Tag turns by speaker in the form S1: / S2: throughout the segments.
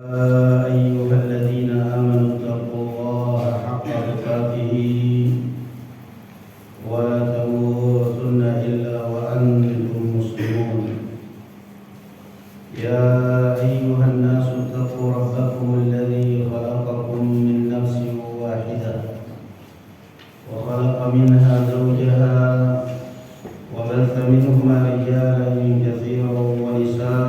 S1: يا أيها الذين آمنوا اتقوا الله حق تقاته ولا تموتن إلا وأنتم مسلمون. يا أيها الناس اتقوا ربكم الذي خلقكم من نفس واحدة وخلق منها زوجها وبث منهما رجالا كثيرا ونساء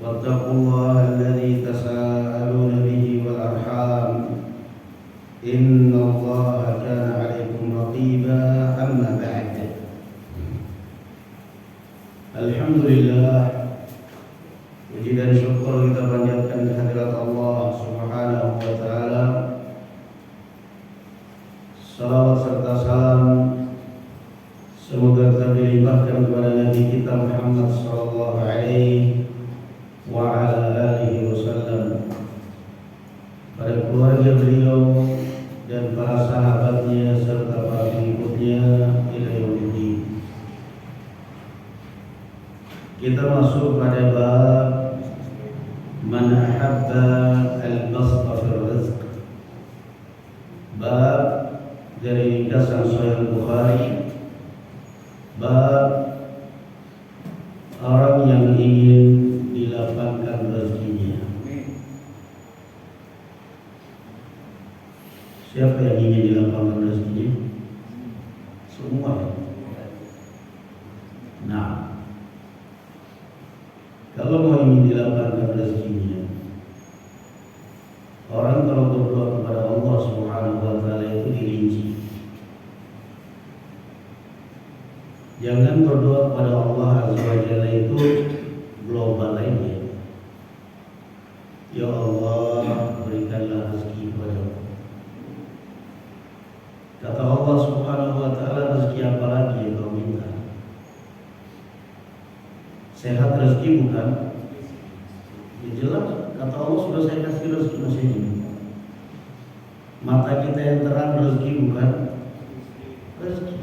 S1: واتقوا الله الذي تساءلون به والأرحام إن الله كان عليكم رقيبا. أما بعد، Alhamdulillah, puji dan syukur kita panjatkan kehadirat Allah Subhanahu wa taala. Salawat serta salam semoga terlimpahkan kepada Nabi kita Muhammad sallallahu alaihi wa ala alihi wasallam, pada keluarga beliau dan para sahabatnya serta para pengikutnya ila yaumil. Kita masuk pada bab man ahabba al-basṭa fil rizq. Bab dari ringkasan Sahih Bukhari, bab orang yang ingin dilapangkan rezekinya. Siapa yang ingin dilapangkan rezekinya? Semua. Nah, kalau mau ingin dilapangkan rezekinya, orang kalau berdoa kepada Allah Subhanahu wa taala itu dirinci. Jangan berdoa kepada Allah Azza wa Jalla itu global aja. Ya Allah, berikanlah rezeki kepadaku. Kata Allah Subhanahu wa taala, rezeki apa lagi yang kau minta? Sehat rezeki bukan? Ya jelas, kata Allah sudah saya kasih rezeki masih ini. Mata kita yang terang rezeki bukan? Rezeki.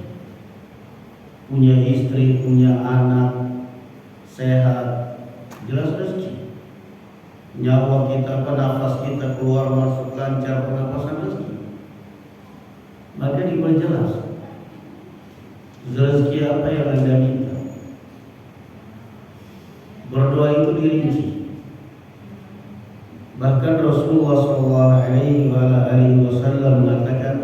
S1: Punya istri, punya anak, sehat, jelas rezeki. Nyawa kita, nafas kita keluar masuk lancar, pernapasan rezeki. Maka diperjelas rezeki apa yang Anda minta. Berdoa itu dirinci. Bahkan Rasulullah SAW mengatakan,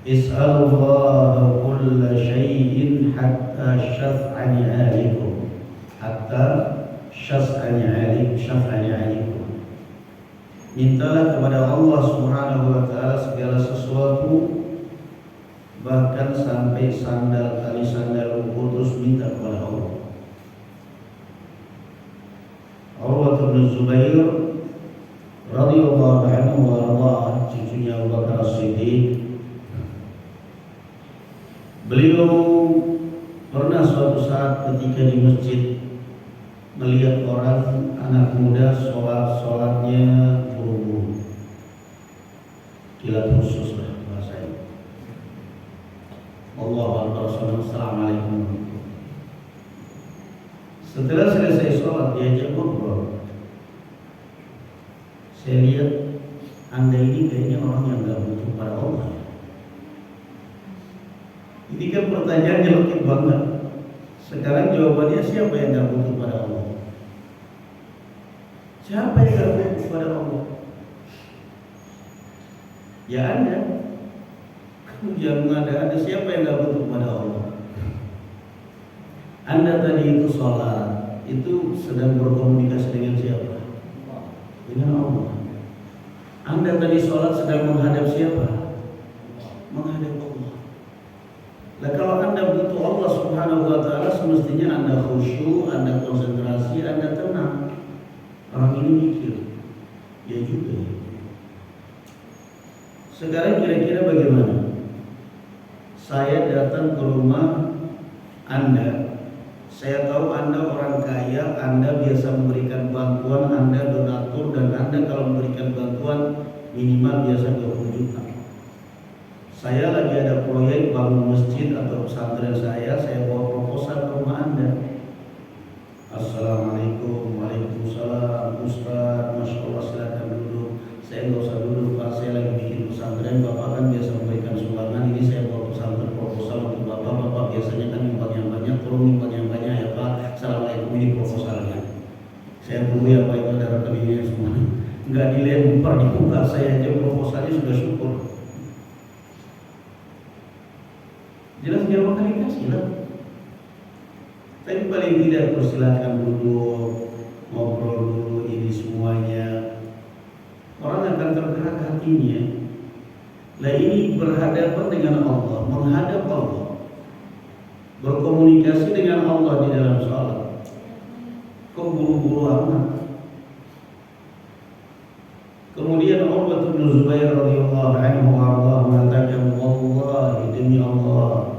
S1: Is'alullah kulla syai'in hatta syaf'ani alikum, hatta syaf'ani alikum. Mintalah kepada Allah Subhanahu wa taala segala sesuatu, bahkan sampai sandal, tali sandal putus, minta kepada Allah. Urwah bin Zubair radhiyallahu anhu wa arda, cucunya Abu Bakar As-Siddiq, beliau pernah suatu saat ketika di masjid melihat orang anak muda sholatnya buru-buru, kilat khusus lah bahasanya. Allahu Akbar, assalamualaikum. Setelah selesai sholat diajak ngobrol. Saya lihat Anda ini kayaknya orang yang gak butuh pada Allah. Ini kan pertanyaan nyelekit banget. Sekarang jawabannya, siapa yang gak butuh pada Allah? Siapa yang gak butuh pada Allah? Ya Anda. Yang ada siapa yang gak butuh pada Allah? Anda tadi itu sholat, itu sedang berkomunikasi dengan siapa? Dengan Allah. Anda tadi sholat sedang menghadap siapa? Menghadap Allah. Nah, kalau Anda butuh Allah Subhanahu wa taala, semestinya Anda khusyuk, Anda konsentrasi, Anda tenang. Orang ini mikir, ya juga ya. Sekarang kira-kira bagaimana? Saya datang ke rumah Anda, saya tahu Anda orang kaya, Anda biasa memberikan bantuan, Anda donatur, dan Anda kalau memberikan bantuan minimal biasa 20 juta. Saya lagi ada proyek bangun masjid atau pesantren saya bawa proposal ke rumah Anda. Assalamualaikum warahmatullahi Saya tunggu apa itu ada rekeningnya semua. Nggak dilempar di muka saya aja proposalnya sudah syukur. Jelas dia akan dikasih lah. Tapi paling tidak persilakan dulu, ngobrol dulu ini semuanya. Orang akan tergerak hatinya. Nah ini berhadapan dengan Allah, menghadap Allah, berkomunikasi dengan Allah di dalam salat. Kok buru-buru amat? Kemudian Urwah bin Zubair radhiyallahu anhu warḍah mengatakan, wallahi demi Allah,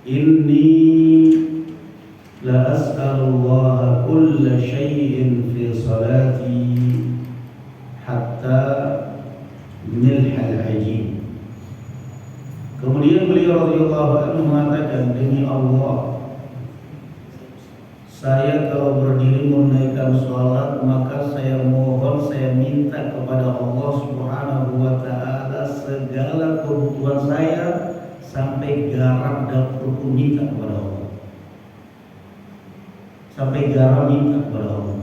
S1: inni la as'alullah kulla syai'in fi salati hatta milhal ajib. Kemudian beliau radhiyallahu anhu mengatakan, demi Allah, saya kalau berdiri menunaikan sholat, maka saya mohon, saya minta kepada Allah Subhanahu wa ta'ala segala kebutuhan saya, sampai garam dapur pun minta kepada Allah. Sampai garam minta kepada Allah.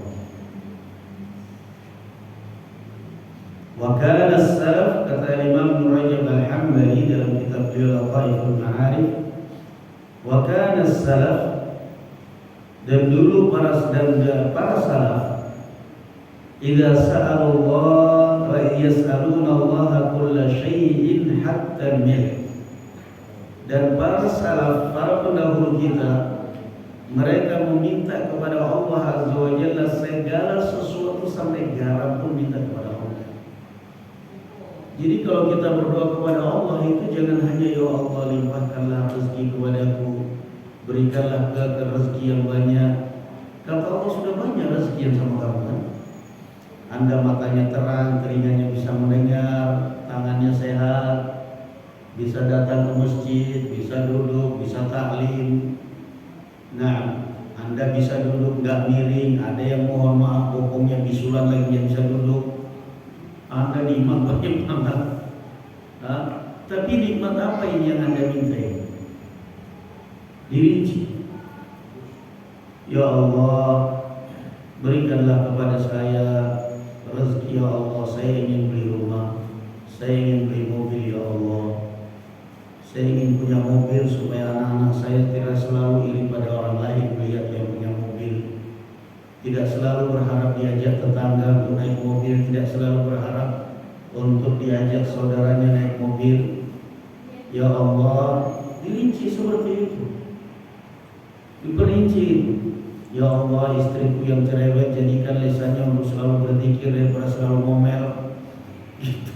S1: Wa kana as-salaf, kata Imam Ibnu Rajab Al-Hambali dalam kitab beliau Lataiful Ma'arif, wa kana as-salaf, dan dulu para salaf, idza sa'alullah wa yas'aluna Allah kulla syai'in hatta mil. Dan para salaf, para pendahulu kita, mereka meminta kepada Allah Azza wa Jalla segala sesuatu sampai garam pun minta kepada Allah. Jadi kalau kita berdoa kepada Allah itu jangan hanya ya Allah limpahkanlah rezeki kepadaku, berikanlah ke rezeki yang banyak. Kata Allah sudah banyak rezeki yang sama kamu kan. Anda matanya terang, telinganya bisa mendengar, tangannya sehat, bisa datang ke masjid, bisa duduk, bisa taklim. Nah, Anda bisa duduk nggak miring. Ada yang mohon maaf bokongnya bisulan lagi yang bisa duduk. Anda nikmat banyak banget. Tapi nikmat apa ini yang Anda minta ini? Dirinci. Ya Allah, berikanlah kepada saya rezeki ya Allah. Saya ingin beli rumah, saya ingin beli mobil ya Allah. Saya ingin punya mobil supaya anak-anak saya tidak selalu iri pada orang lain melihat yang punya mobil. Tidak selalu berharap diajak tetangga untuk naik mobil, tidak selalu berharap untuk diajak saudaranya naik mobil. Ya Allah, dirinci seperti itu. Diperinci. Ya Allah, istriku yang cerewet jadikan lisannya untuk selalu berzikir daripada selalu ngomel. Gitu.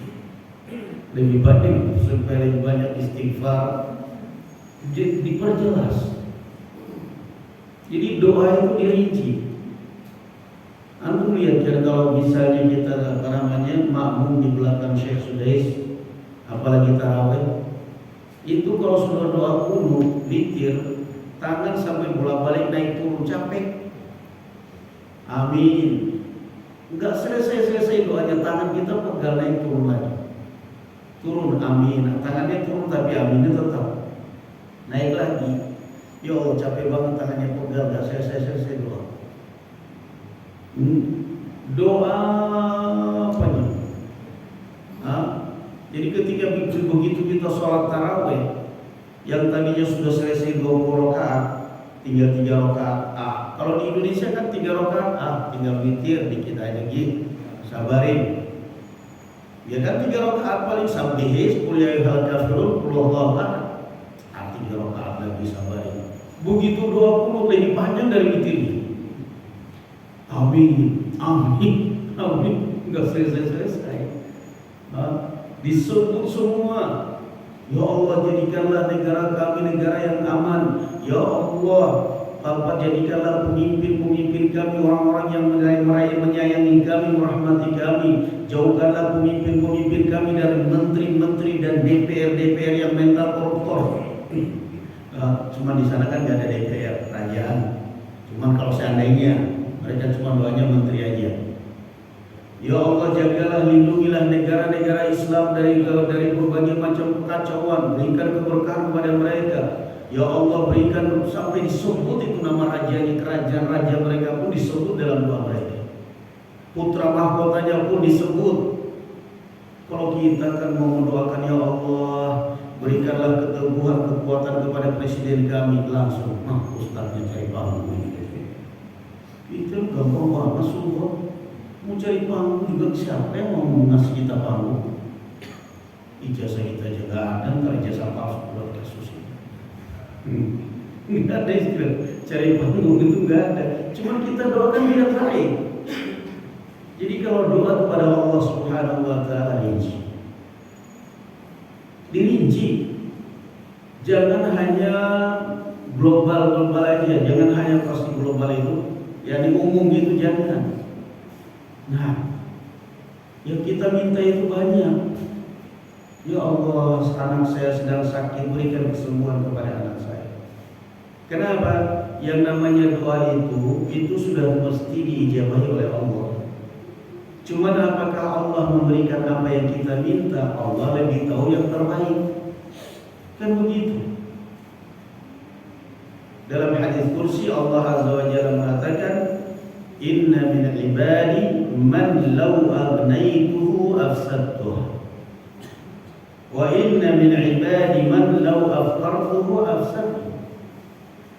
S1: Lebih baik supaya lebih banyak istighfar. Diperjelas. Jadi doa itu dirinci. Antum lihat kan kalau misalnya kita makmum di belakang Syekh Sudais, apalagi tarawih, itu kalau sudah doa kunut, witir, tangan sampai bolak-balik naik turun capek. Amin. Enggak selesai doanya, tangan kita pegal naik turun lagi. Turun amin, tangannya turun tapi aminnya tetap naik lagi. Yo capek banget tangannya pegal, enggak selesai doa. Doa apa nih? Jadi ketika begitu kita sholat tarawih, yang tadinya sudah selesai 20 rakaat, tinggal 3 rakaat. Kalau di Indonesia kan 3 rakaat, tinggal witir dikit aja gitu, sabarin. Ya kan 3 rakaat paling sabbih, qul ya ayyuhal kafirun, qul huwallahu ahad. 3 rakaat lagi sabarin. Begitu doa pun lebih panjang dari witir. Amin, enggak selesai. Disebut semua. Ya Allah, jadikanlah negara kami negara yang aman. Ya Allah, Bapak jadikanlah pemimpin-pemimpin kami orang-orang yang menyayangi kami, merahmati kami. Jauhkanlah pemimpin-pemimpin kami dari menteri-menteri dan DPR yang mental koruptor. Cuma di sana kan nggak ada DPR kerajaan. Cuma kalau seandainya mereka cuma doanya menteri aja. Ya Allah, jagalah, lindungilah negara-negara Islam dari berbagai macam kekacauan. Berikan keberkahan kepada mereka. Ya Allah, berikan sampai disebut itu nama rajanya, kerajaan raja mereka pun disebut dalam doa mereka. Putra mahkotanya pun disebut. Kalau kita kan mau mendoakan, ya Allah, berikanlah keteguhan kekuatan kepada presiden kami, langsung ustaznya cari panggung ini. Itu gampang banget, sumpah. Mau cari panggung juga, siapa yang mau ngasih kita panggung? Ijazah kita aja gak ada, ntar ijazah palsu buat kasus ini. Nggak ada istilah cari panggung, itu nggak ada. Cuma kita doakan dia baik. Jadi kalau doa kepada Allah Subhanahu Wa Taala dirinci, jangan hanya global aja, jangan hanya pasti global itu, ya di umum gitu jangan. Nah, yang kita minta itu banyak. Ya Allah, anak saya sedang sakit, berikan kesembuhan kepada anak saya. Kenapa? Yang namanya doa itu sudah mesti diijabahi oleh Allah. Cuma apakah Allah memberikan apa yang kita minta? Allah lebih tahu yang terbaik. Kan begitu. Dalam hadis kursi Allah Azza wa Jalla mengatakan, Inna min ibadi man law agnaituhu afsadtuh. Wa inna min ibadi man law afqartuhu afsadtuh.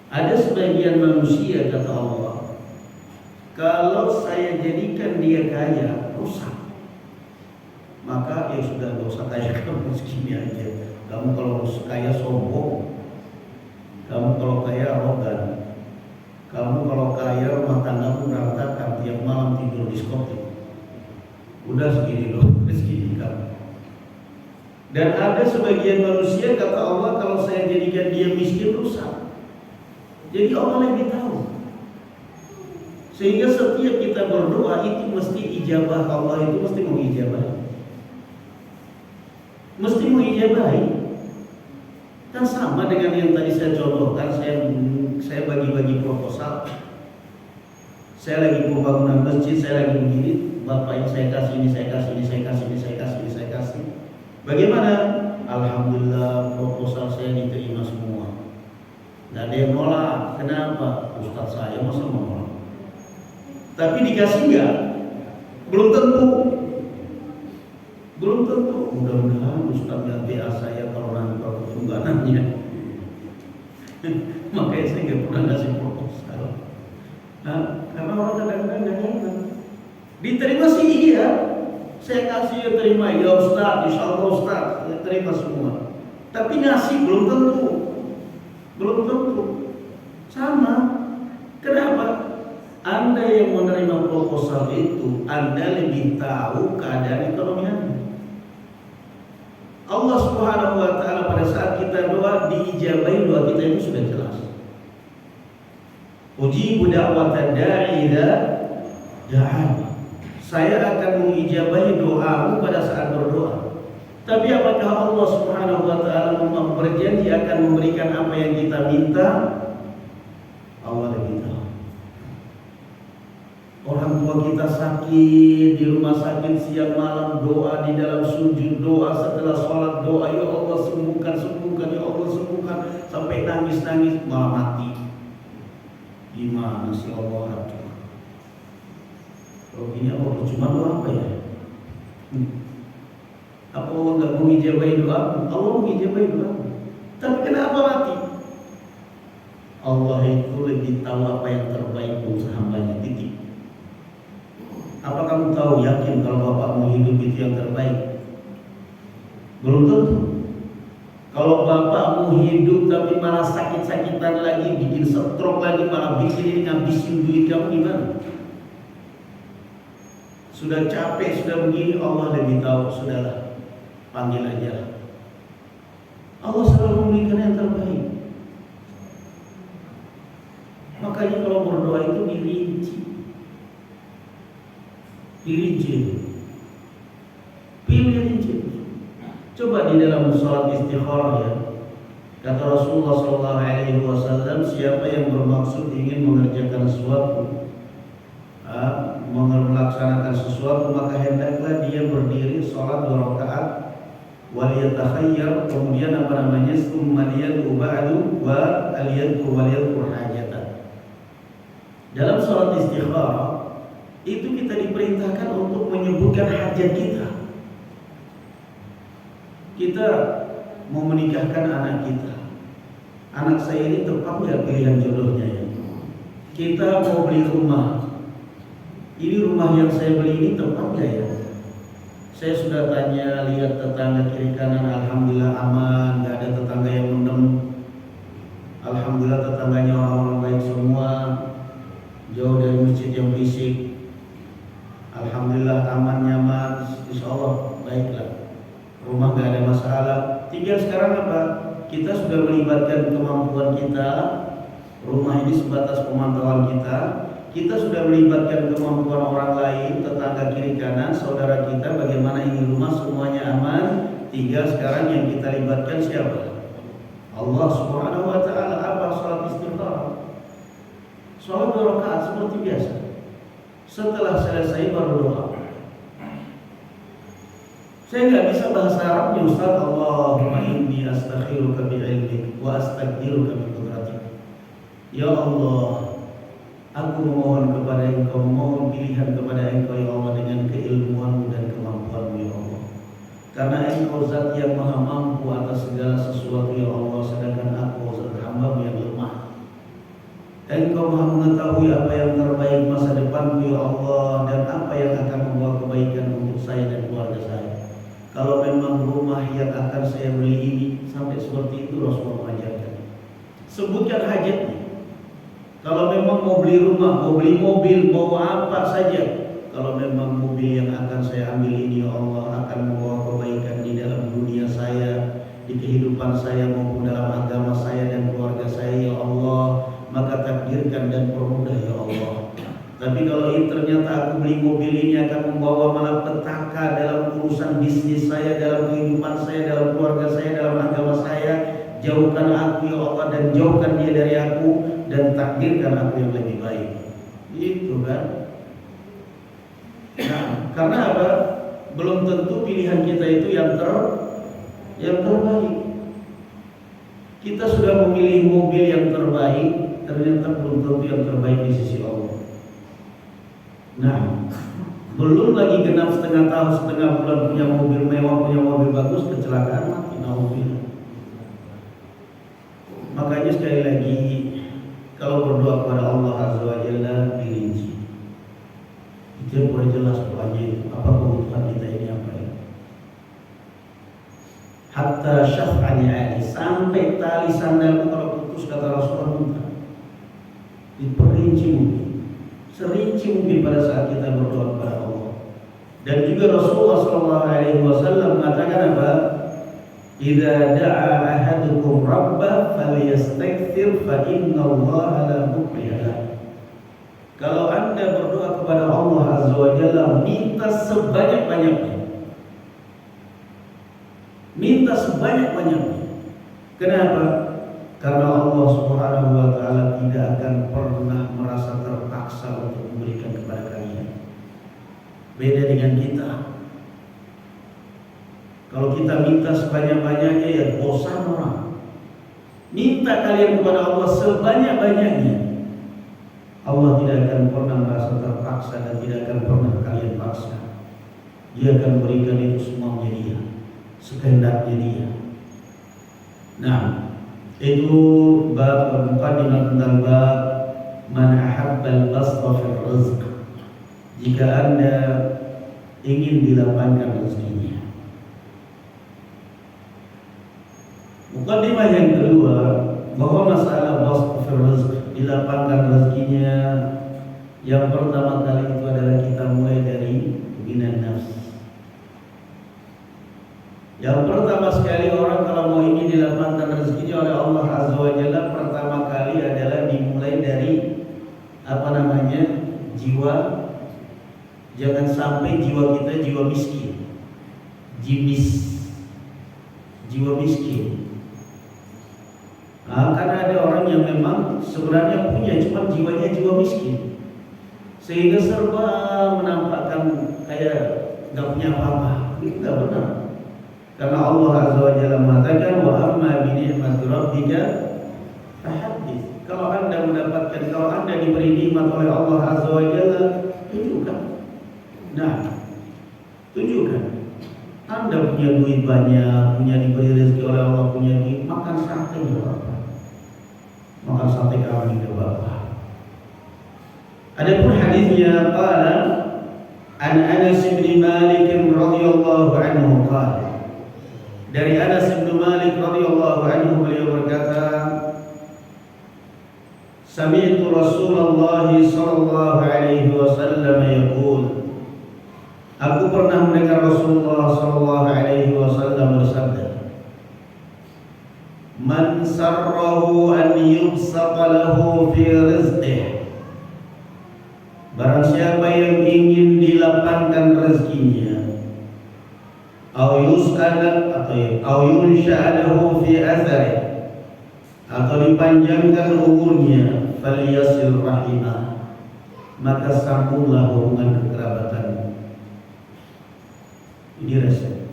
S1: Ada sebagian manusia, kata Allah, kalau saya jadikan dia kaya, rusak. Maka ya sudah, gak usah kaya, kamu segini aja. Kamu kalau kaya sombong, kamu kalau kaya arogan, kamu kalau kaya rumah tanggamu berantakan, tiap malam tidur diskotik. Udah segini loh, segini kamu. Dan ada sebagian manusia, kata Allah, kalau saya jadikan dia miskin, rusak. Jadi Allah lebih tahu. Sehingga setiap kita berdoa itu mesti ijabah, Allah itu mesti mengijabahi. Mesti mengijabahi. Kan sama dengan yang tadi saya contohkan, saya bagi-bagi proposal. Saya lagi pembangunan masjid, saya lagi begini, Bapak saya kasih ini, saya kasih ini, saya kasih ini, saya kasih ini, saya kasih. Bagaimana? Alhamdulillah proposal saya diterima semua. Nggak ada yang nolak. Kenapa? Ustaz saya masa mau nolak? Tapi dikasih nggak? Belum tentu. Belum tentu. Mudah-mudahan Ustaz nggak BA saya kalau nanti pertunggangannya. Makanya saya nggak pernah ngasih proposal. Nah, karena orang kadang-kadang nggak nyaman. Diterima sih iya. Saya kasih ya terima, ya Ustaz, insya Allah Ustaz, ya terima semua. Tapi ngasih belum tentu. Belum tentu. Sama. Kenapa? Anda yang menerima proposal itu, Anda lebih tahu keadaan ekonomi Anda. Allah Subhanahu wa Ta'ala pada saat kita doa, diijabahi doa kita itu sudah jelas. Ujibu da'wata da'i idza da'an. Saya akan mengijabahi doamu pada saat berdoa. Tapi apakah Allah Subhanahu wa Ta'ala berjanji akan memberikan apa yang kita minta? Allah lebih tahu. Orang tua kita sakit di rumah sakit siang malam, doa di dalam sujud, doa setelah sholat, doa ya Allah sembuhkan, sembuhkan, ya Allah sembuhkan, sampai nangis-nangis malah mati. Gimana sih Allah? Kalau ini Allah cuma doa apa ya? Apa Allah nggak mengijabahi doa? Allah mengijabahi doa. Tapi kenapa mati? Allah itu lebih tahu apa yang terbaik untuk hambanya. Titik. Apa kamu tahu, yakin kalau bapakmu hidup itu yang terbaik? Belum tentu. Kalau bapakmu hidup tapi malah sakit-sakitan lagi, bikin stroke lagi, malah bikin ini ngabisin duit kamu, gimana? Sudah capek, sudah begini, Allah lebih tahu. Sudahlah, panggil aja. Allah selalu memberikan yang terbaik. Makanya kalau berdoa itu dirinci. Pilih rinci. Coba di dalam sholat istikharah ya. Kata Rasulullah SAW, siapa yang bermaksud ingin mengerjakan sesuatu, melaksanakan sesuatu, maka hendaklah dia berdiri sholat 2 rakaat Waliyatakhayyar, kemudian apa namanya, summa liyad'u ba'du wa waliyad'u hajatan. Dalam salat istikharah itu kita diperintahkan untuk menyebutkan hajat kita. Kita mau menikahkan anak kita, anak saya ini tepat nggak pilihan jodohnya ya? Kita mau beli rumah, ini rumah yang saya beli ini tepat nggak ya? Saya sudah tanya, lihat tetangga kiri kanan, alhamdulillah aman, nggak ada tetangga yang mendem. Alhamdulillah tetangganya orang-orang baik semua, jauh dari masjid yang berisik. Alhamdulillah aman, nyaman, insya Allah baiklah. Rumah nggak ada masalah. Tinggal sekarang apa? Kita sudah melibatkan kemampuan kita. Rumah ini sebatas pemantauan kita. Kita sudah melibatkan kemampuan orang lain, tetangga kiri kanan, saudara kita, bagaimana ini rumah semuanya aman. Tinggal sekarang yang kita libatkan siapa? Allah Subhanahu wa taala. Apa salat istikharah? Salat 2 rakaat seperti biasa. Setelah selesai baru doa. Saya nggak bisa bahasa Arabnya Ustaz. Allahumma inni astakhiruka bi'ilmik wa astaqdiruka bi qudratik. Ya Allah, aku memohon kepada Engkau, memohon pilihan kepada Engkau ya Allah dengan keilmuanmu dan kemampuanmu ya Allah. Karena Engkau zat yang maha mampu atas segala sesuatu ya Allah, sedangkan aku zat hamba-Mu yang lemah. Engkau maha mengetahui apa yang terbaik masa depanku ya Allah, dan apa yang akan membawa kebaikan untuk saya dan keluarga saya. Kalau memang rumah yang akan saya beli ini, sampai seperti itu Rasulullah mengajarkan. Sebutkan hajatnya. Kalau memang mau beli rumah, mau beli mobil, mau apa saja, kalau memang mobil yang akan saya ambil ini ya Allah akan membawa kebaikan di dalam dunia saya, di kehidupan saya maupun dalam agama saya dan keluarga saya ya Allah, maka takdirkan dan permudah ya Allah. Tapi kalau ini ternyata aku beli mobil ini akan membawa malapetaka dalam urusan bisnis saya, dalam kehidupan saya, dalam keluarga saya, dalam agama saya, jauhkan aku ya Allah dan jauhkan dia dari aku, dan takdirkan aku yang lebih baik. Itu kan. Nah, karena apa? Belum tentu pilihan kita itu yang terbaik. Kita sudah memilih mobil yang terbaik, ternyata belum tentu yang terbaik di sisi Allah. Nah, belum lagi genap setengah tahun, setengah bulan punya mobil mewah, punya mobil bagus, kecelakaan mati. Nauzubillah. Makanya sekali lagi, kalau berdoa kepada Allah Azza wa Jalla dirinci. Itu boleh jelas doanya itu. Apa kebutuhan kita ini apa ya? Hatta syaf'ani ali, sampai tali sandalku kalau putus kata Rasulullah minta. Diperinci mungkin. Serinci mungkin pada saat kita berdoa kepada Allah. Dan juga Rasulullah SAW mengatakan apa? Idza da'a ahadukum rabbah falyastakthir fa innallaha la mukhliha. Kalau Anda berdoa kepada Allah Azza wa Jalla, minta sebanyak-banyaknya. Minta sebanyak-banyaknya. Kenapa? Karena Allah Subhanahu wa taala tidak akan pernah merasa terpaksa untuk memberikan kepada kalian. Beda dengan kita. Kalau kita minta sebanyak-banyaknya ya bosan orang. Minta kalian kepada Allah sebanyak-banyaknya. Allah tidak akan pernah merasa terpaksa dan tidak akan pernah kalian paksa. Dia akan berikan itu semuanya dia, sekehendaknya dia. Nah, itu bab mukadimah tentang bab man ahabbal basra fil rizq. Jika Anda ingin dilapangkan rezekinya. Mukadimah yang kedua, bahwa masalah basra fil rizq, dilapangkan rezekinya, yang pertama kali itu adalah kita mulai dari minan nafs. Yang pertama sekali orang kalau mau ingin dilapangkan rezekinya oleh Allah Azza wa Jalla, pertama kali adalah dimulai dari jiwa. Jangan sampai jiwa kita jiwa miskin, jiwa miskin. Karena ada orang yang memang sebenarnya punya, cuma jiwanya jiwa miskin, sehingga serba menampakkan kayak nggak punya apa-apa. Itu nggak benar. Karena Allah Azza wa Jalla mengatakan wa amma bi ni'mati rabbika fahaddits. Kalau Anda diberi nikmat oleh Allah Azza wa Jalla, tunjukkan. Nah, tunjukkan. Anda punya duit banyak, punya diberi rezeki oleh Allah, punya duit, makan sate enggak apa-apa. Makan sate kambing enggak apa-apa. Adapun hadisnya qala an Anas bin Malik radhiyallahu anhu qala. Dari Anas bin Malik radhiyallahu anhu beliau berkata, sami'tu Rasulullah sallallahu alaihi wasallam yaqul. Aku pernah mendengar Rasulullah sallallahu alaihi wasallam bersabda, "Man sarrahu an yubsaqa lahu fi rizqihi." Barang siapa yang ingin dilapangkan rezekinya, au yunsha'alahu fi athari, atau dipanjangkan umurnya, falyasil rahimah, maka sambunglah hubungan kekerabatan. Ini resep.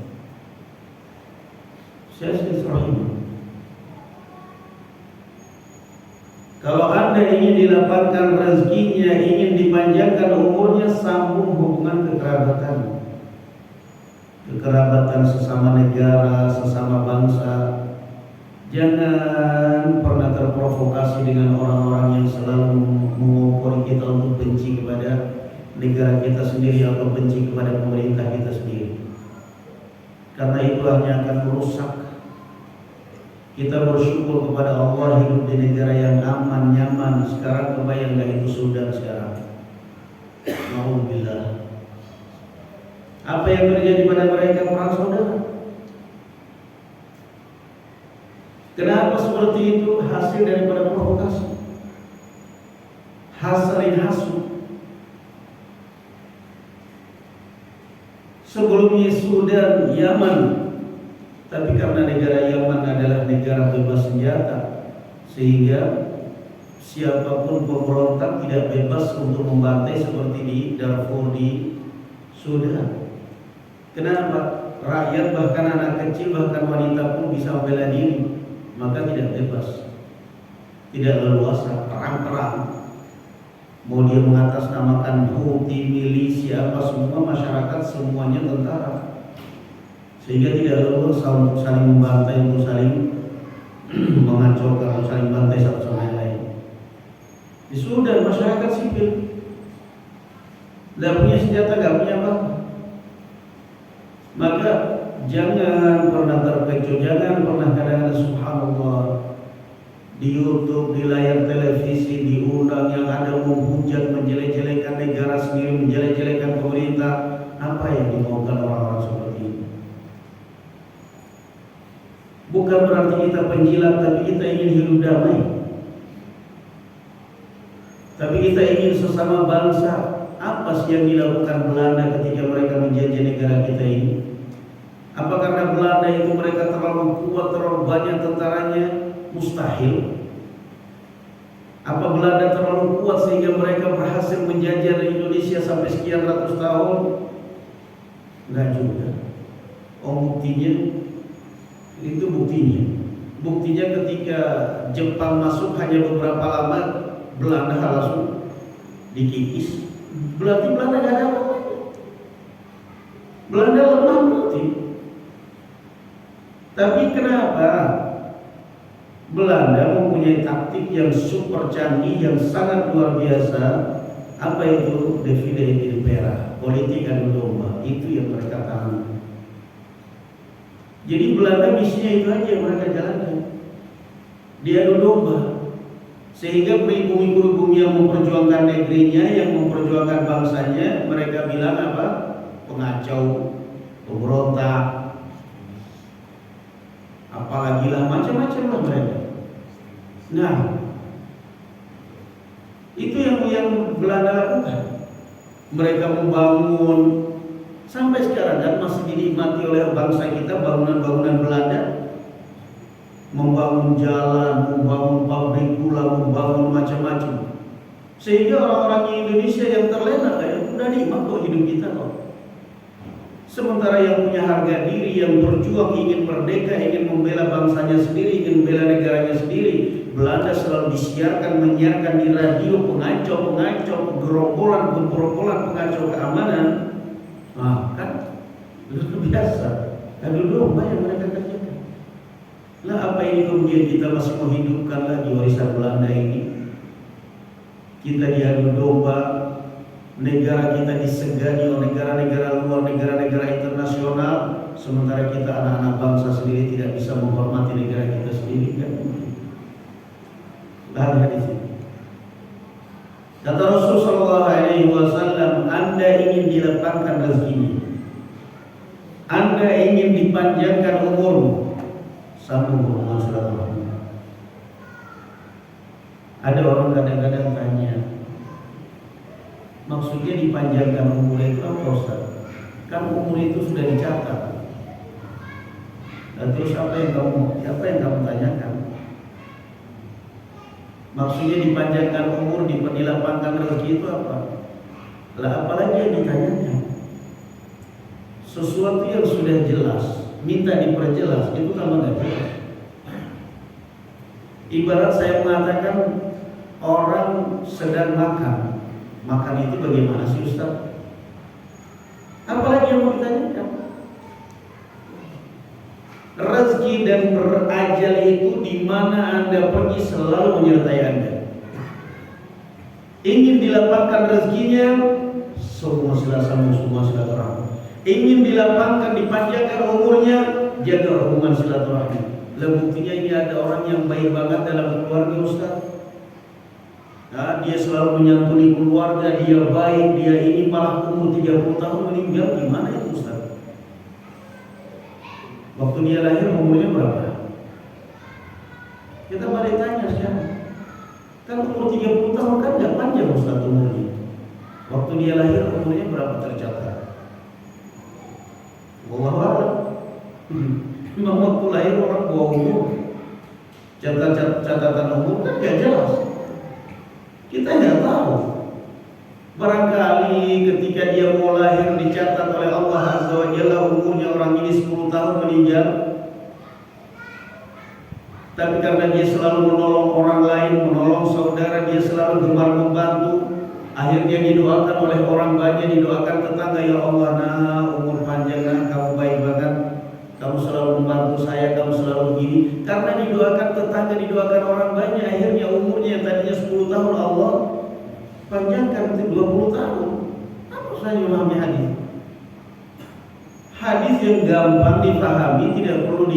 S1: Silaturahim. Kalau Anda ingin dilapangkan rezekinya, ingin dipanjangkan umurnya, sambung hubungan kekerabatan. Kekerabatan sesama negara, sesama bangsa. Jangan pernah terprovokasi dengan orang-orang yang selalu mengumpul kita untuk benci kepada negara kita sendiri atau benci kepada pemerintah kita sendiri. Karena itu hanya akan merusak. Kita bersyukur kepada Allah hidup di negara yang aman, nyaman. Sekarang kebayang gak itu Sudan sekarang. Alhamdulillah. Apa yang terjadi pada mereka, perang saudara? Kenapa seperti itu? Hasil daripada provokasi, hasilin hasud. Sebelumnya Sudan, Yaman, tapi karena negara Yaman adalah negara bebas senjata, sehingga siapapun pemberontak tidak bebas untuk membantai seperti di Darfur di Sudan. Kenapa? Rakyat bahkan anak kecil bahkan wanita pun bisa membela diri, maka tidak bebas, tidak leluasa, perang-perang. Mau dia mengatasnamakan Houthi, milisia, apa semua masyarakat semuanya tentara, sehingga tidak leluasa untuk saling membantai, untuk saling mengacaukan, untuk saling bantai satu sama yang lain. Di Sudan masyarakat sipil, tidak punya senjata, tidak punya apa. Maka jangan pernah terkecoh, jangan pernah kadang-kadang subhanallah di YouTube, di layar televisi diundang yang ada menghujat, menjelek-jelekan negara sendiri, menjelek-jelekan pemerintah. Apa yang dimaukan orang-orang seperti ini? Bukan berarti kita penjilat, tapi kita ingin hidup damai. Tapi kita ingin sesama bangsa. Apa sih yang dilakukan Belanda ketika mereka menjajah negara kita ini? Apa karena Belanda itu mereka terlalu kuat, terlalu banyak tentaranya? Mustahil. Apa Belanda terlalu kuat sehingga mereka berhasil menjajah Indonesia sampai sekian ratus tahun? Enggak juga. Buktinya, itu buktinya. Buktinya ketika Jepang masuk hanya beberapa lama, Belanda langsung dikikis. Berarti Belanda nggak ada apa-apa. Belanda lemah berarti. Tapi kenapa Belanda mempunyai taktik yang super canggih, yang sangat luar biasa? Apa itu? Divide et impera, politik adu domba. Itu yang mereka tahu. Jadi Belanda misinya itu aja yang mereka jalankan, dia adu domba. Sehingga pribumi-pribumi yang memperjuangkan negerinya, yang memperjuangkan bangsanya, mereka bilang apa? Pengacau, pemberontak, apalagi lah macam-macam lah mereka. Nah, itu yang Belanda lakukan. Mereka membangun sampai sekarang dan masih dinikmati oleh bangsa kita bangunan-bangunan Belanda. Membangun jalan, membangun pabrik gula, membangun macam-macam. Sehingga orang-orang Indonesia yang terlena kayak udah nikmat kok hidup kita kok. Sementara yang punya harga diri, yang berjuang ingin merdeka, ingin membela bangsanya sendiri, ingin membela negaranya sendiri, Belanda selalu disiarkan, menyiarkan di radio pengacau, gerombolan pengacau keamanan. Nah, kan luar biasa. Adu domba yang mereka kerjakan. Lah apa ini kemudian kita masih menghidupkan lagi warisan Belanda ini? Kita diadu domba, negara kita disegani oleh negara-negara luar, negara-negara internasional, sementara kita anak-anak bangsa sendiri tidak bisa menghormati negara kita sendiri, kan? Ada di sini. Kata Rasulullah SAW, Anda ingin dilapangkan rezekinya, Anda ingin dipanjangkan umurmu, sambung hubungan silaturahmi. Ada orang kadang-kadang tanya, maksudnya dipanjangkan umur itu apa Ustaz? Kan umur itu sudah dicatat. Dan terus apa yang kamu tanyakan? Maksudnya dipanjangkan umur, dilapangkan rezeki itu apa? Lah apalagi yang ditanyakan? Sesuatu yang sudah jelas, minta diperjelas, itu tambah nggak jelas. Ibarat saya mengatakan orang sedang makan itu bagaimana sih Ustaz? Apalagi yang mau ditanyakan? Rezeki dan berajal itu di mana Anda pergi selalu menyertai Anda. Ingin dilapangkan rezekinya, semua silaturahmi. Ingin dilapangkan, dipanjangkan umurnya, jaga hubungan silaturahmi. Lah buktinya ini ada orang yang baik banget dalam keluarga Ustaz. Nah, dia selalu menyantuni keluarga, dia baik, dia ini malah umur 30 tahun meninggal, gimana itu Ustaz? Waktu dia lahir umurnya berapa? Kita balik tanya sekarang. Kan umur 30 tahun kan gak panjang Ustaz umurnya. Waktu dia lahir umurnya berapa tercatat? Wallahu a'lam. Memang waktu lahir orang bawa umur, catatan umur kan gak jelas. Kita nggak tahu. Barangkali ketika dia mau lahir dicatat oleh Allah Azza wa Jalla umurnya orang ini 10 tahun meninggal. Tapi karena dia selalu menolong orang lain, menolong saudara, dia selalu gemar membantu, akhirnya didoakan oleh orang banyak, didoakan tetangga, ya Allah, nah umur panjang, nah kamu baik banget, kamu selalu membantu saya, kamu selalu begini. Karena didoakan tetangga, didoakan orang banyak, akhirnya umurnya yang tadinya 10 tahun Allah panjangkan 20 tahun. Apa saya memahami hadis? Hadis yang gampang dipahami, tidak perlu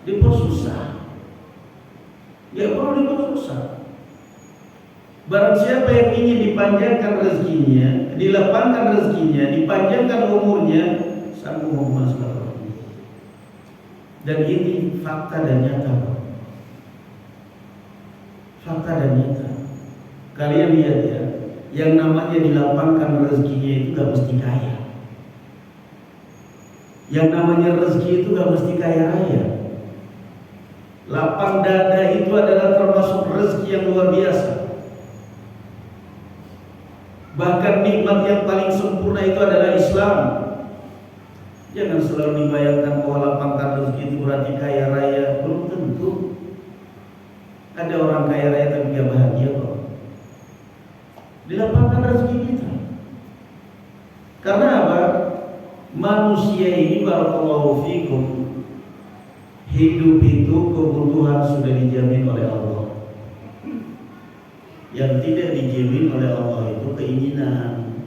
S1: dipersusah. Tidak perlu dipersusah. Barang siapa yang ingin dipanjangkan rezekinya, dilapangkan rezekinya, dipanjangkan umurnya, sanggup hubungan silaturahmi. Dan ini fakta dan nyata. Fakta dan nyata. Kalian lihat ya, yang namanya dilapangkan rezekinya itu gak mesti kaya. Yang namanya rezeki itu gak mesti kaya raya. Lapang dada itu adalah termasuk rezeki yang luar biasa. Bahkan nikmat yang paling sempurna itu adalah Islam. Jangan selalu dibayangkan bahwa lapangkan rezeki itu berarti kaya raya. Belum tentu. Ada orang kaya raya tapi gak bahagia kok. Dilapangkan rezeki kita. Karena apa? Manusia ini barakallahu fikum, hidup itu kebutuhan sudah dijamin oleh Allah. Yang tidak dijamin oleh Allah itu keinginan.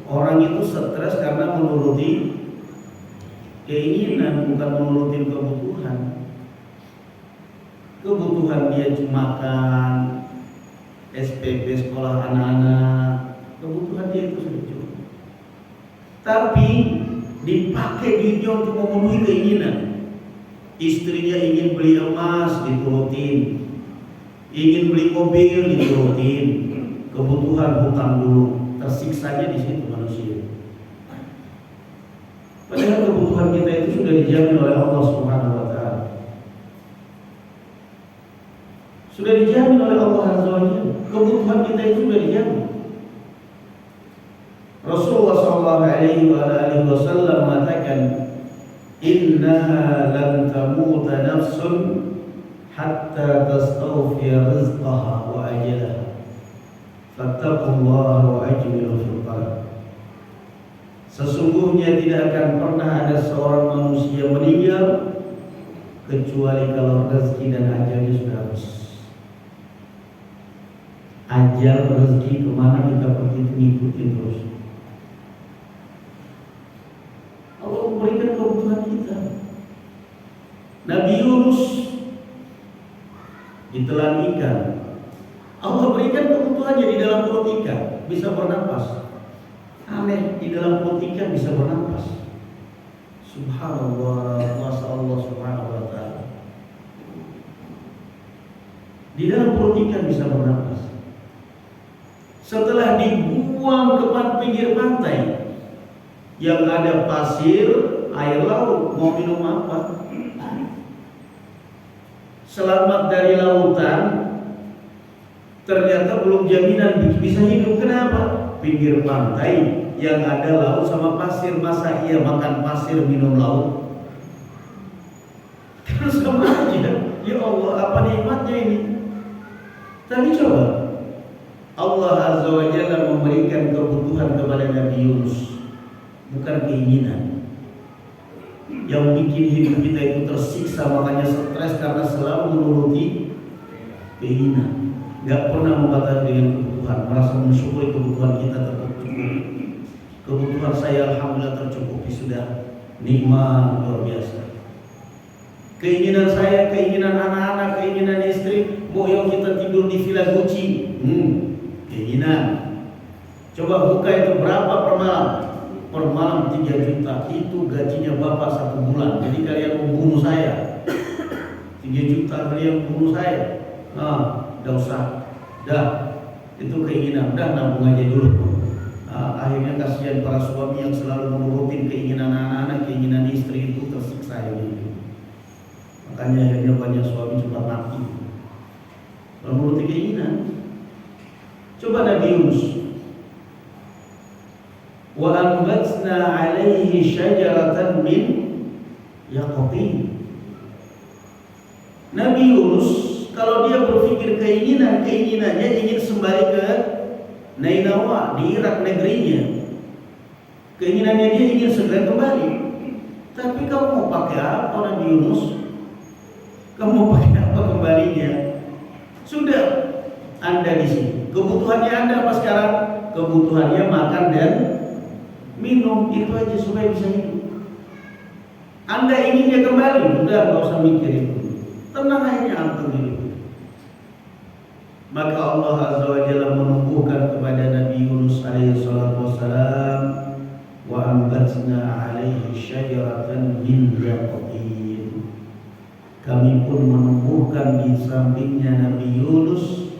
S1: Orang itu stres karena menuruti keinginan, bukan menuruti kebutuhan. Kebutuhan dia cuma makan, SPP sekolah anak-anak, kebutuhan dia itu sudah cukup. Tapi dipakai duitnya untuk memenuhi keinginan. Istrinya ingin beli emas, diturutin. Ingin beli mobil, diturutin. Kebutuhan hutang dulu, tersiksanya di situ manusia. Padahal kebutuhan kita itu sudah dijamin oleh Allah Subhanahu wa Ta'ala. Sudah dijamin oleh Allah Azza wa Jalla. Kebutuhan kita itu sudah dijamin. Rasulullah alaihi wasallam mengatakan, innaha lan tamuta nafsun hatta tastawfiya rizqaha wa ajalaha fattaqullaha wa ajmilu fil talab. Sesungguhnya tidak akan pernah ada seorang manusia meninggal kecuali kalau rezeki dan ajalnya sudah habis. Ajal rezeki kemana kita pergi ngikutin terus. Allah memberikan kebutuhan kita. Nabi Yunus ditelan ikan, Allah berikan kebutuhannya di dalam perut ikan, bisa bernapas. Aneh, di dalam perut ikan bisa bernapas. Subhanallah, Masya Allah subhanahu wa ta'ala. Di dalam perut ikan bisa bernapas. Setelah dibuang ke pinggir pantai yang ada pasir, air laut, mau minum apa? Selamat dari lautan, ternyata belum jaminan bisa hidup. Kenapa? Pinggir pantai yang ada laut sama pasir, masa ia makan pasir minum laut? Terus sama aja. Ya Allah, apa nikmatnya ini? Tapi coba, Allah Azza wa Jalla memberikan kebutuhan kepada Nabi Yunus, bukan keinginan. Yang bikin hidup kita itu tersiksa, makanya stres karena selalu menuruti keinginan. Gak pernah membatasi dengan kebutuhan, merasa mensyukuri kebutuhan kita tercukupi. Kebutuhan saya alhamdulillah tercukupi, sudah nikmat luar biasa. Keinginan saya, keinginan anak-anak, keinginan istri, mau yang kita tidur di villa Gucci, keinginan. Coba buka itu berapa per malam? Per malam 3 juta, itu gajinya bapak 1 bulan. Jadi kalian membunuh saya, 3 juta kalian membunuh saya. Dah usah, dah itu keinginan, dah nabung aja dulu. Akhirnya kasihan para suami yang selalu menurutin keinginan anak-anak, keinginan istri, itu tersiksa ini. Makanya akhirnya banyak suami cepat mati menuruti keinginan. Coba Nabi Yunus, wa ambatna alaihi syajaratan min yaqtin. Nabi Yunus kalau dia berpikir keinginannya ingin kembali ke Nainawa di Irak negerinya. Keinginannya dia ingin segera kembali. Tapi kamu mau pakai apa Nabi Yunus? Kamu mau pakai apa kembalinya? Sudah Anda di sini. Kebutuhannya Anda apa sekarang? Kebutuhannya makan dan minum, itu aja supaya bisa hidup. Anda inginnya kembali, udah nggak usah mikir itu. Tenang aja antum hidup. Maka Allah Azza wa Jalla menumbuhkan kepada Nabi Yunus alaihi salatu wassalam, wa ambatna alaihi syajaratan min yaqtin. Kami pun menumbuhkan di sampingnya Nabi Yunus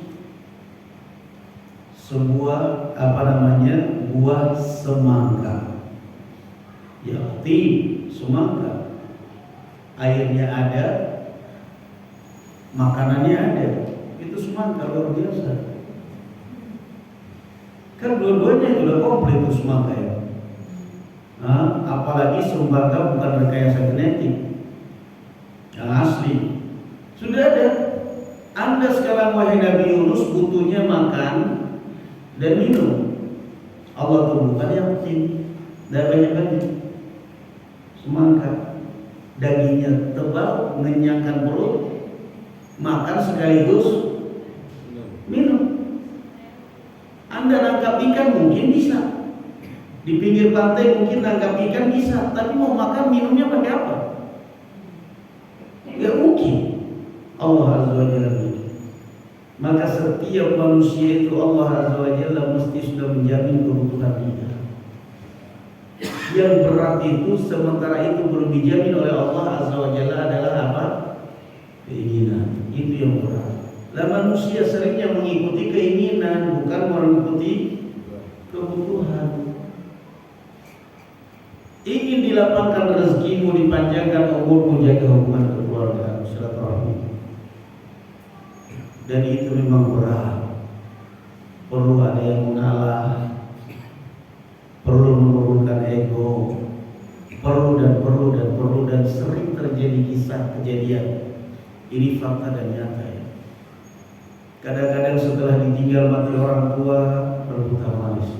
S1: sebuah buah semangka. Yaqtin, semangka. Airnya ada, makanannya ada. Itu semangka luar biasa. Kan dua-duanya sudah komplit itu semangka ya. Apalagi semangka bukan rekayasa genetik, yang asli. Sudah ada. Anda sekarang wahai Nabi Yunus butuhnya makan dan minum. Allah tumbuhkan yang penting, dan banyak-banyak. Semangka, dagingnya tebal, mengenyangkan perut, makan sekaligus minum. Anda nangkap ikan mungkin bisa, di pinggir pantai mungkin nangkap ikan bisa, tapi mau makan minumnya pakai apa? Gak mungkin. Allah Azza wa Jalla. Maka setiap manusia itu Allah Azza wa Jalla mesti sudah menjamin kebutuhan dia. Yang berat itu sementara itu belum dijamin oleh Allah Azza wa Jalla adalah apa? Keinginan. Itu yang berat. Lah manusia seringnya mengikuti keinginan, bukan mengikuti kebutuhan. Ingin dilapangkan rezekimu, dipanjangkan umurmu, jaga hubungan keluarga, silaturahmi. Dan itu memang berat. Perlu ada yang mengalah, perlu menurunkan ego, perlu dan sering terjadi kisah kejadian. Ini fakta dan nyata ya. Kadang-kadang setelah ditinggal mati orang tua, rebutan waris.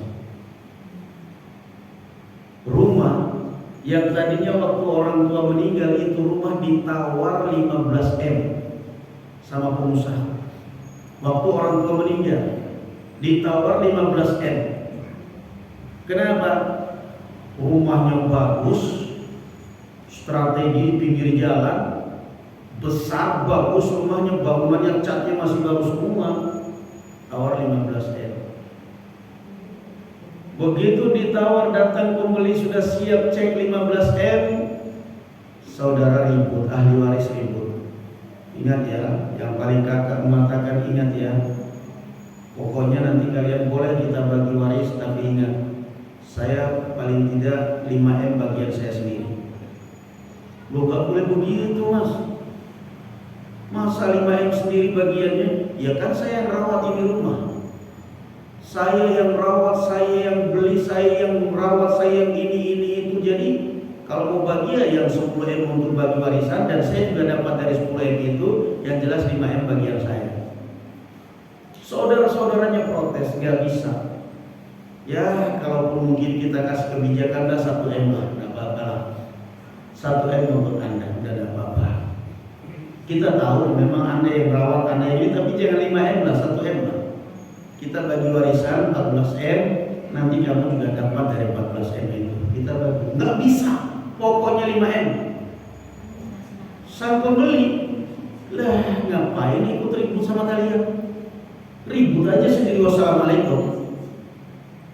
S1: Rumah yang tadinya waktu orang tua meninggal itu rumah ditawar 15M sama pengusaha. Waktu orang tua meninggal ditawar 15M. Kenapa? Rumahnya bagus, strategi di pinggir jalan, besar, bagus rumahnya, bangunannya, catnya masih bagus semua. Tawar 15M. Begitu ditawar, datang pembeli sudah siap cek 15M, saudara ribut, ahli waris ribut. Ingat ya, yang paling kakak mengatakan ingat ya, pokoknya nanti kalian boleh kita bagi waris, tapi ingat, saya paling tidak 5M bagian saya sendiri. Lo gak boleh begitu mas. Masa 5M sendiri bagiannya? Ya kan saya yang rawat ini rumah, saya yang rawat, saya yang beli, saya yang merawat, saya yang ini itu. Jadi kalau mau bagi ya yang 10M untuk bagi warisan, dan saya juga dapat dari 10M itu, yang jelas 5M bagian saya. Saudara-saudaranya protes, gak bisa. Ya kalaupun mungkin kita kasih kebijakan dah 1M lah, gak apa-apa lah. 1M untuk Anda, gak ada apa-apa. Kita tahu memang Anda yang merawat, Anda ini, tapi jangan 5M lah, 1M lah. Kita bagi warisan 14M, nanti kamu juga dapat dari 14M itu. Kita bagi, nggak bisa, pokoknya 5M. Sang pembeli, lah ngapain ikut ribut sama kalian? Ribut aja sendiri, wassalamualaikum.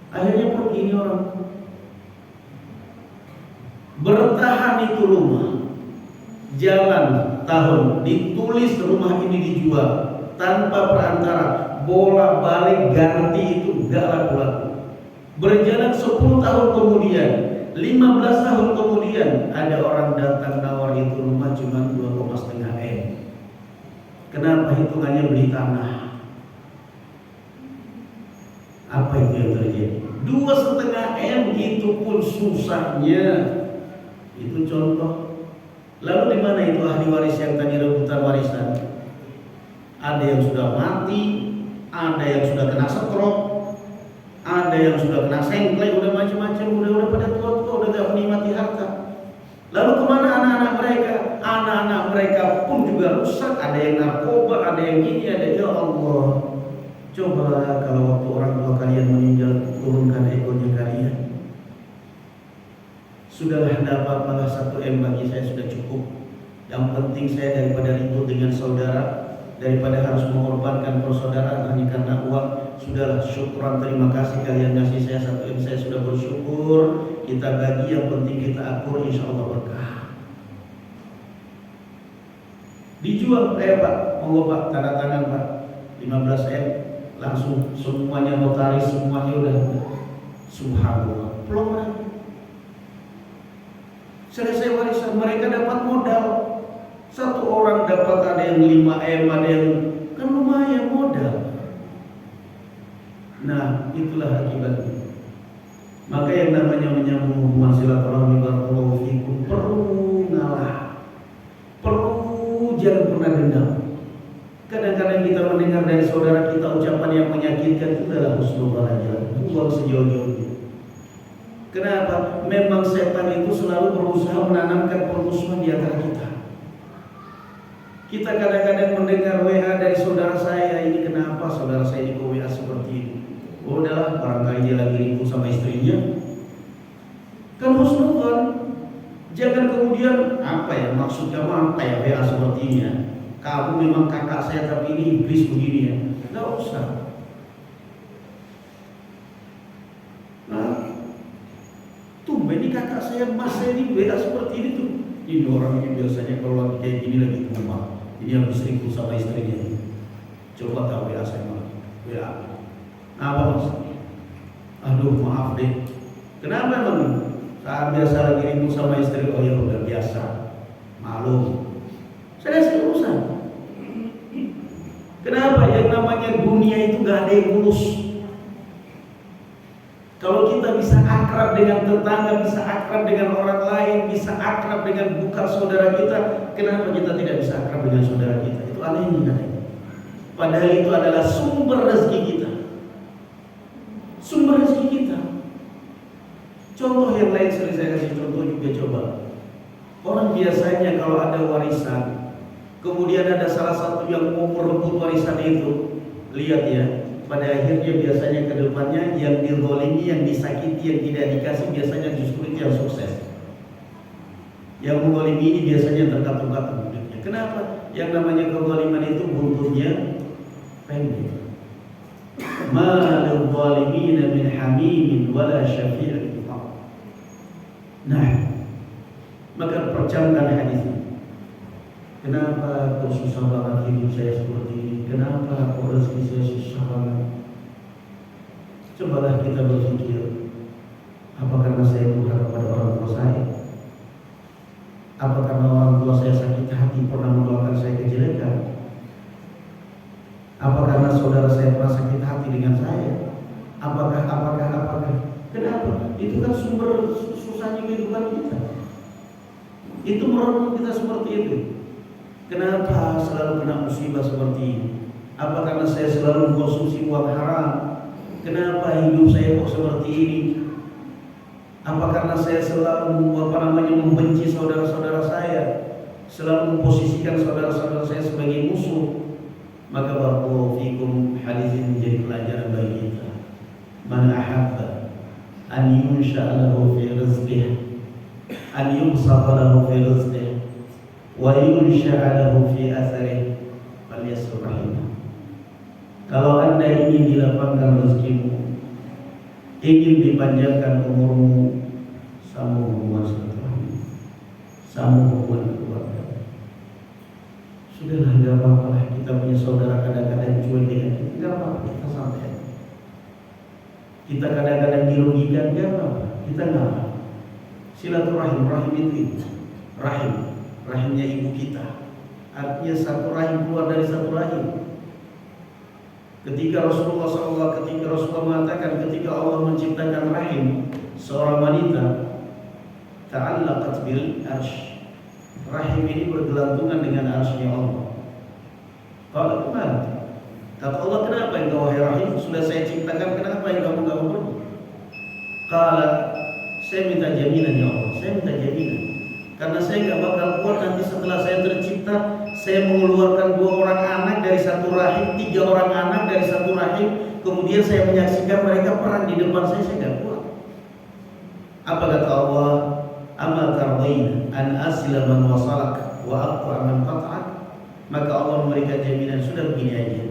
S1: Akhirnya pergi ini orang. Bertahan itu rumah, jalan tahun, ditulis rumah ini dijual tanpa perantara. Bola balik ganti itu gak laku-laku. Berjalan 10 tahun kemudian, 15 tahun kemudian, ada orang datang nawar itu rumah cuma 2,5M. Kenapa? Hitungannya beli tanah. Apa itu yang terjadi? 2,5M itu pun susahnya. Itu contoh. Lalu di mana itu ahli waris yang tadi rebutan warisan? Ada yang sudah mati, ada yang sudah kena stroke, ada yang sudah kena sengklek, udah macam-macam, udah pada tua-tua, udah gak menikmati harta. Lalu kemana anak-anak mereka? Anak-anak mereka pun juga rusak, ada yang narkoba, ada yang ini, ada ya Allah. Coba kalau waktu orang tua kalian meninggal, turunkan egonya kalian. Sudahlah, dapat malah 1M bagi saya sudah cukup. Yang penting saya daripada ribut dengan saudara, daripada harus mengorbankan persaudaraan hanya karena uang, sudahlah syukuran, terima kasih kalian kasih saya 1M, saya sudah bersyukur. Kita bagi, yang penting kita akur, insya Allah berkah. Dijual, Pak, monggo Pak, tanda tangan Pak, 15M, langsung semuanya notaris, semuanya udah. Subhanallah, belum lagi. Selesai warisan, mereka dapat modal. Satu orang dapat, ada yang 5M, ada yang, kan lumayan modal. Nah, itulah akibatnya. Maka yang namanya menyambung hubungan silaturahmi, barakallahu fikum, perlu ngalah, perlu jangan pernah dendam. Kadang-kadang kita mendengar dari saudara kita ucapan yang menyakitkan, itu adalah husnul aja, buang sejauh-jauhnya. Kenapa? Memang setan itu selalu berusaha menanamkan permusuhan di antara kita. Kita kadang-kadang mendengar WA dari saudara saya, ini kenapa saudara saya di WA seperti ini? Oh, udahlah, barangkali dia lagi ribut sama istrinya. Kan husnudzon. Jangan kemudian apa ya maksud kamu, apa ya WA seperti ini ya? Kamu memang kakak saya tapi ini iblis begini ya. Nggak usah. Nah, tumben ini kakak saya, mas saya ini WA seperti ini tuh. Ini orang ini biasanya kalau lagi kayak gini lagi di rumah. Ini habis ribut sama istrinya. Coba tahu WA saya malah. WA. Apa mas? Aduh maaf deh. Kenapa emang? Saat biasa lagi ribut sama istri. Oh ya udah biasa. Maklum. Selesai urusan. Kenapa? Yang namanya dunia itu gak ada yang mulus. Kalau kita bisa akrab dengan tetangga, bisa akrab dengan orang lain, bisa akrab dengan bukan saudara kita, kenapa kita tidak bisa akrab dengan saudara kita? Itu anehnya kan? Padahal itu adalah sumber rezeki kita. Sumber rezeki kita. Contoh yang lain sering saya kasih contoh juga coba. Orang biasanya kalau ada warisan, kemudian ada salah satu yang mau merebut warisan itu, lihat ya. Pada akhirnya biasanya ke depannya yang dizalimi, yang disakiti, yang tidak dikasih biasanya justru itu yang sukses. Yang menzalimi ini biasanya terkatung-katung hidupnya. Kenapa? Yang namanya kezaliman itu buntutnya pendek. Ma lil-zalimina min hamimin wala syafi'in. Nah, maka percamkan hadis ini. Kenapa kok susah banget hidup saya seperti ini? Kenapa kok rezeki saya susah banget? Cobalah kita berpikir, apa karena saya durhaka kepada orang tua saya? Apa karena orang tua saya sakit hati pernah mendoakan saya kejelekan? Apa karena saudara saya pernah sakit hati dengan saya? Apakah? Kenapa? Itu kan sumber susahnya kehidupan kita. Itu merenung kita seperti itu. Kenapa selalu kena musibah seperti ini? Apa karena saya selalu mengkonsumsi uang haram? Kenapa hidup saya kok seperti ini? Apa karena saya selalu membenci saudara-saudara saya, selalu memposisikan saudara-saudara saya sebagai musuh? Maka barakallahu fikum, hadis ini menjadi pelajaran bagi kita. Man ahabba an yunsha'a lahu fi rizqihi, an yubsata lahu fi rizqihi, wa yunsha'a lahu fi atharihi, falyasir rahimah. Kalau Anda ingin dilapangkan rezekimu, ingin dipanjangkan umurmu, sambung hubungan silaturahmi, sambung hubungan keluarga. Sudahlah, tidak apa-apa, kita punya saudara kadang-kadang cuek dengan kita, tidak apa-apa, kita santai. Kita kadang-kadang dirugikan, tidak apa-apa, kita nggak apa. Silaturahim, rahim itu rahimnya ibu kita. Artinya satu rahim keluar dari satu rahim. Ketika Rasulullah mengatakan, ketika Allah menciptakan rahim seorang wanita, ta'allaqat bil arsh, rahim ini bergelantungan dengan arsy Allah. Kalau kemana? Kata Allah, kenapa engkau wahai rahim, sudah saya ciptakan, kenapa engkau enggak mau pergi? Kalau saya minta jaminan ya Allah, saya minta jaminan, karena saya enggak bakal kuat nanti setelah saya tercipta, saya mengeluarkan 2 orang anak dari satu rahim, 3 orang anak dari satu rahim, kemudian saya menyaksikan mereka perang di depan saya enggak kuat. Apa kata Allah? Ama tardaina an asila man wasalak wa aqta man qat'ak. Maka Allah memberikan jaminan, sudah begini aja,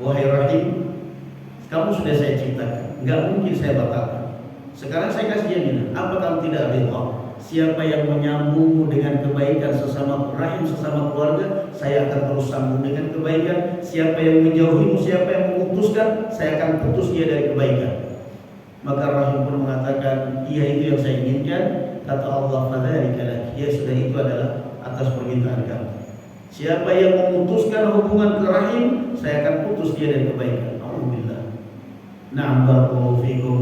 S1: wahai rahim, kamu sudah saya ciptakan, enggak mungkin saya batalkan. Sekarang saya kasih jaminan, apa kamu tidak rela? Siapa yang menyambung dengan kebaikan sesama rahim, sesama keluarga, saya akan terus sambung dengan kebaikan. Siapa yang menjauhimu, siapa yang memutuskan, saya akan putus dia dari kebaikan. Maka rahim pun mengatakan, iya itu yang saya inginkan. Kata Allah, fadzalika lak, ya sudah, itu adalah atas permintaan kamu. Siapa yang memutuskan hubungan ke rahim, saya akan putus dia dari kebaikan. Alhamdulillah. Na'am, barakallahu fikum.